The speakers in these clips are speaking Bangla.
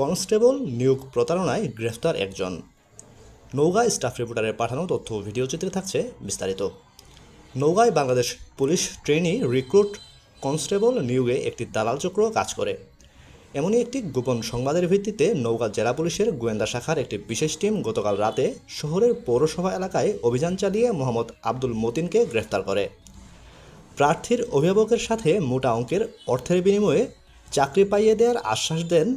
কনস্টেবল নিয়োগ প্রতারণায় গ্রেফতার একজন। নওগাঁ স্টাফ রিপোর্টারের পাঠানো তথ্য ও ভিডিওচিত্রে থাকছে বিস্তারিত। নওগাঁয় Bangladesh police trainee recruit constable নিয়োগে একটি দালাল চক্র কাজ করে। এমনই একটি গোপন সংবাদের ভিত্তিতে নওগাঁ জেলা পুলিশের গোয়েন্দা শাখার একটি বিশেষ টিম গতকাল রাতে শহরের পৌরসভা এলাকায় অভিযান চালিয়ে মোহাম্মদ আব্দুল মতিনকে গ্রেফতার করে। প্রার্থীর অভিভাবকের সাথে মোটা অঙ্কের অর্থের বিনিময়ে চাকরি পাইয়ে দেওয়ার আশ্বাস দেন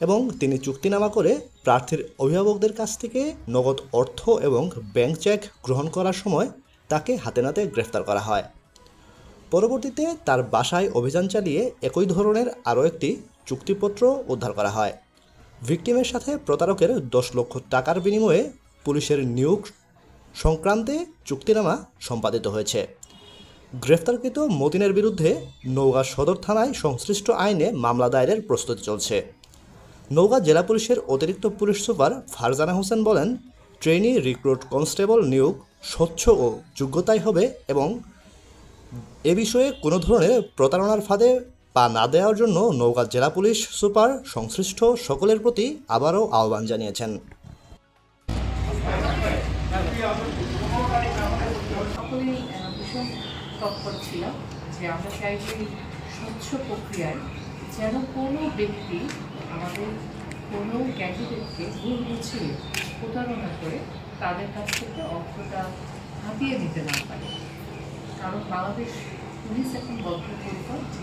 এবং তিনি চুক্তিনামা করে প্রার্থীর অভিভাবকদের কাছ থেকে নগদ অর্থ এবং ব্যাংক চেক গ্রহণ করার সময় তাকে হাতে নাতে গ্রেফতার করা হয়। পরবর্তীতে তার বাসায় অভিযান চালিয়ে একই ধরনের আরও একটি চুক্তিপত্র উদ্ধার করা হয়। ভিকটিমের সাথে প্রতারকের 10 লক্ষ টাকার বিনিময়ে পুলিশের নিয়োগ সংক্রান্তে চুক্তিনামা সম্পাদিত হয়েছে। গ্রেফতারকৃত মতিনের বিরুদ্ধে নওগাঁ সদর থানায় সংশ্লিষ্ট আইনে মামলা দায়েরের প্রস্তুতি চলছে। নওগাঁ জেলা পুলিশের অতিরিক্ত পুলিশ সুপার ফারজানা হোসেন বলেন, ট্রেনি রিক্রুট কনস্টেবল নিয়োগ স্বচ্ছ ও যোগ্যতায় হবে এবং এ বিষয়ে কোনো ধরনের প্রতারণার ফাঁদে পা না দেওয়ার জন্য নওগাঁ জেলা পুলিশ সুপার সংশ্লিষ্ট সকলের প্রতি আবারও আহ্বান জানিয়েছেন। সকলেই ভীষণ তৎপর ছিলাম যে আমরা চাই যে স্বচ্ছ প্রক্রিয়ায় যেন কোনো ব্যক্তি আমাদের কোনো ক্যান্ডিডেটকে ভুল বুঝিয়ে প্রতারণা করে তাদের কাছ থেকে অর্থটা হাতিয়ে নিতে না পারে। কারণ বাংলাদেশ পুলিশ এখন বদ্ধপরিকর যে